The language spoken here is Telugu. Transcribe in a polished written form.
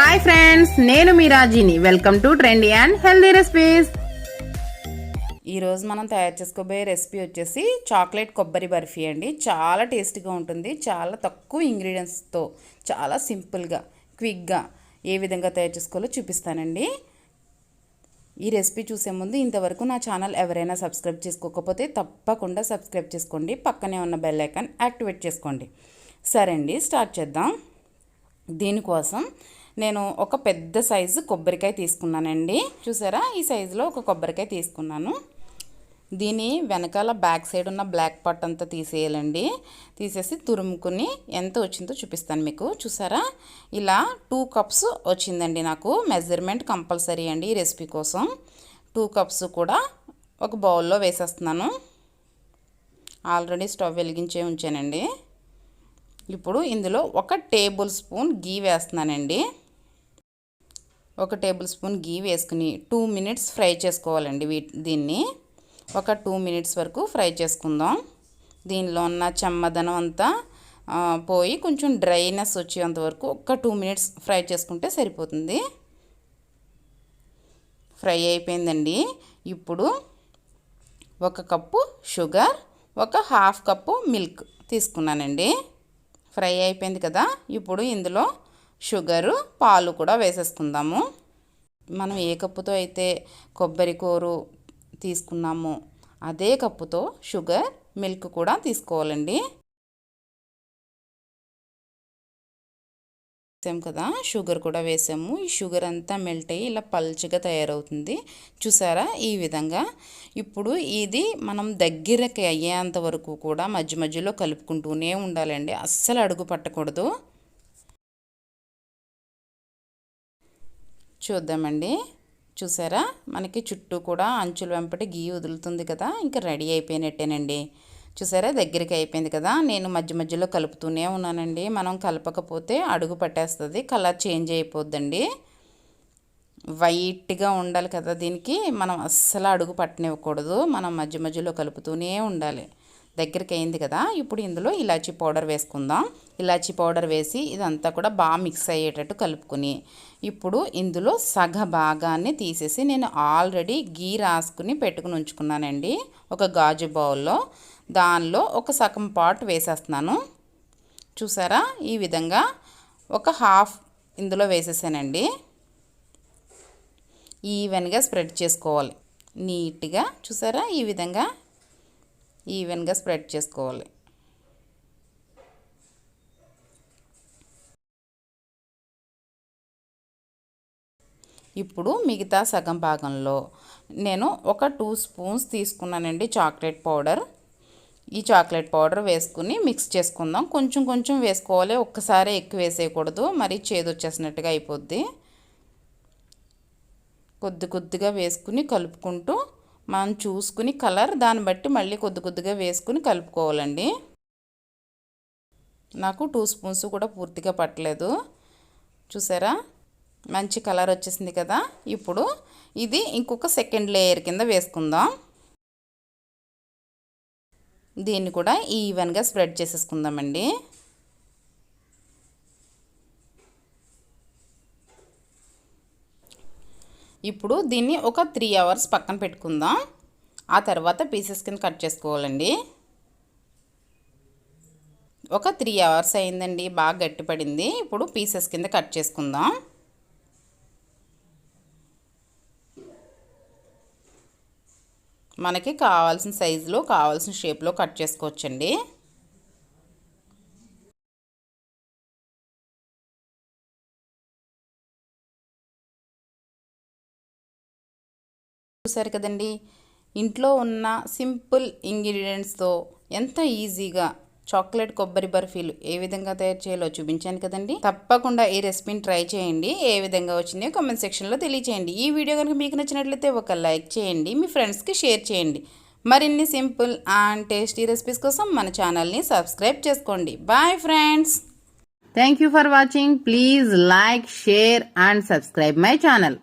హాయ్ ఫ్రెండ్స్, నేను మీ రాజీని. Welcome to trendy and healthy recipes. ఈరోజు మనం తయారు చేసుకోబోయే రెసిపీ వచ్చేసి చాక్లెట్ కొబ్బరి బర్ఫీ అండి. చాలా టేస్టీగా ఉంటుంది. చాలా తక్కువ ఇంగ్రీడియంట్స్తో చాలా సింపుల్గా క్విక్గా ఏ విధంగా తయారు చేసుకోవాలో చూపిస్తానండి. ఈ రెసిపీ చూసే ముందు ఇంతవరకు నా ఛానల్ ఎవరైనా సబ్స్క్రైబ్ చేసుకోకపోతే తప్పకుండా సబ్స్క్రైబ్ చేసుకోండి. పక్కనే ఉన్న బెల్ ఐకాన్ యాక్టివేట్ చేసుకోండి. సరే అండి, స్టార్ట్ చేద్దాం. దీనికోసం నేను ఒక పెద్ద సైజు కొబ్బరికాయ తీసుకున్నానండి. చూసారా, ఈ సైజులో ఒక కొబ్బరికాయ తీసుకున్నాను. దీని వెనకాల బ్యాక్ సైడ్ ఉన్న బ్లాక్ పార్ట్ అంతా తీసేయాలండి. తీసేసి తురుముకుని ఎంత వచ్చిందో చూపిస్తాను మీకు. చూసారా, ఇలా 2 కప్స్ వచ్చిందండి నాకు. మెజర్మెంట్ కంపల్సరీ అండి ఈ రెసిపీ కోసం. 2 కప్స్ కూడా ఒక బౌల్లో వేసేస్తున్నాను. ఆల్రెడీ స్టవ్ వెలిగించే ఉంచానండి. ఇప్పుడు ఇందులో 1 టేబుల్ స్పూన్ గీ వేస్తున్నానండి. 1 టేబుల్ స్పూన్ గీ వేసుకుని 2 మినిట్స్ ఫ్రై చేసుకోవాలండి. దీన్ని ఒక 2 మినిట్స్ వరకు ఫ్రై చేసుకుందాం. దీనిలో ఉన్న చెమ్మదనం అంతా పోయి కొంచెం డ్రైనెస్ వచ్చేంత వరకు ఒక 2 మినిట్స్ ఫ్రై చేసుకుంటే సరిపోతుంది. ఫ్రై అయిపోయిందండి. ఇప్పుడు 1 కప్పు షుగర్, 1/2 కప్పు మిల్క్ తీసుకున్నానండి. ఫ్రై అయిపోయింది కదా. ఇప్పుడు ఇందులో షుగరు, పాలు కూడా వేసేసుకుందాము. మనం ఏ కప్పుతో అయితే కొబ్బరి కూరు తీసుకున్నామో అదే కప్పుతో షుగర్, మిల్క్ కూడా తీసుకోవాలండి. వేసాం కదా, షుగర్ కూడా వేసాము. ఈ షుగర్ అంతా మెల్ట్ అయ్యి ఇలా పల్చగా తయారవుతుంది. చూసారా, ఈ విధంగా. ఇప్పుడు ఇది మనం దగ్గరకి అయ్యేంత వరకు కూడా మధ్య మధ్యలో కలుపుకుంటూనే ఉండాలండి. అస్సలు అడుగు పట్టకూడదు. చూద్దామండి. చూసారా, మనకి చుట్టూ కూడా అంచుల వెంపటి గీ వదులుతుంది కదా. ఇంకా రెడీ అయిపోయినట్టేనండి. చూసారా, దగ్గరికి అయిపోయింది కదా. నేను మధ్య మధ్యలో కలుపుతూనే ఉన్నానండి. మనం కలపకపోతే అడుగు పట్టేస్తుంది, కలర్ చేంజ్ అయిపోద్దండి. వైట్గా ఉండాలి కదా దీనికి. మనం అస్సలు అడుగు పట్టనివ్వకూడదు. మనం మధ్య మధ్యలో కలుపుతూనే ఉండాలి. దగ్గరికి అయింది కదా. ఇప్పుడు ఇందులో ఇలాచీ పౌడర్ వేసుకుందాం. ఇలాచీ పౌడర్ వేసి ఇదంతా కూడా బాగా మిక్స్ అయ్యేటట్టు కలుపుకొని ఇప్పుడు ఇందులో సగ భాగాన్ని తీసేసి నేను ఆల్రెడీ గీ రాసుకుని పెట్టుకుని ఉంచుకున్నానండి ఒక గాజు బౌల్లో. దానిలో ఒక సగం పార్ట్ వేసేస్తున్నాను. చూసారా, ఈ విధంగా ఒక హాఫ్ ఇందులో వేసేసానండి. ఈవెన్గా స్ప్రెడ్ చేసుకోవాలి నీట్గా. చూసారా, ఈ విధంగా ఈవెన్గా స్ప్రెడ్ చేసుకోవాలి. ఇప్పుడు మిగతా సగం భాగంలో నేను ఒక 2 స్పూన్స్ తీసుకున్నానండి చాక్లెట్ పౌడర్. ఈ చాక్లెట్ పౌడర్ వేసుకుని మిక్స్ చేసుకుందాం. కొంచెం కొంచెం వేసుకోవాలి, ఒక్కసారి ఎక్కువ వేసేయకూడదు, మరి చేదు వచ్చేసినట్టుగా అయిపోద్ది. కొద్ది కొద్దిగా వేసుకుని కలుపుకుంటూ మనం చూసుకుని కలర్ దాన్ని బట్టి మళ్ళీ కొద్ది కొద్దిగా వేసుకుని కలుపుకోవాలండి. నాకు 2 స్పూన్స్ కూడా పూర్తిగా పట్టలేదు. చూసారా, మంచి కలర్ వచ్చేసింది కదా. ఇప్పుడు ఇది ఇంకొక సెకండ్ లేయర్ కింద వేసుకుందాం. దీన్ని కూడా ఈవెన్గా స్ప్రెడ్ చేసేసుకుందామండి. ఇప్పుడు దీన్ని ఒక 3 అవర్స్ పక్కన పెట్టుకుందాం. ఆ తర్వాత పీసెస్ కింద కట్ చేసుకోవాలండి. ఒక 3 అవర్స్ అయిందండి, బాగా గట్టిపడింది. ఇప్పుడు పీసెస్ కింద కట్ చేసుకుందాం. మనకి కావాల్సిన సైజులో కావాల్సిన షేప్లో కట్ చేసుకోవచ్చండి. చూసారు కదండి, ఇంట్లో ఉన్న సింపుల్ ఇంగ్రీడియంట్స్తో ఎంత ఈజీగా చాక్లెట్ కొబ్బరి బర్ఫీలు ఏ విధంగా తయారు చేయాలో చూపించాను కదండి. తప్పకుండా ఈ రెసిపీని ట్రై చేయండి. ఏ విధంగా వచ్చిందో కామెంట్ సెక్షన్లో తెలియచేయండి. ఈ వీడియో కనుక మీకు నచ్చినట్లయితే ఒక లైక్ చేయండి, మీ ఫ్రెండ్స్కి షేర్ చేయండి. మరిన్ని సింపుల్ అండ్ టేస్టీ రెసిపీస్ కోసం మన ఛానల్ని సబ్స్క్రైబ్ చేసుకోండి. Bye friends. Thank you for watching. Please like, share and subscribe my channel.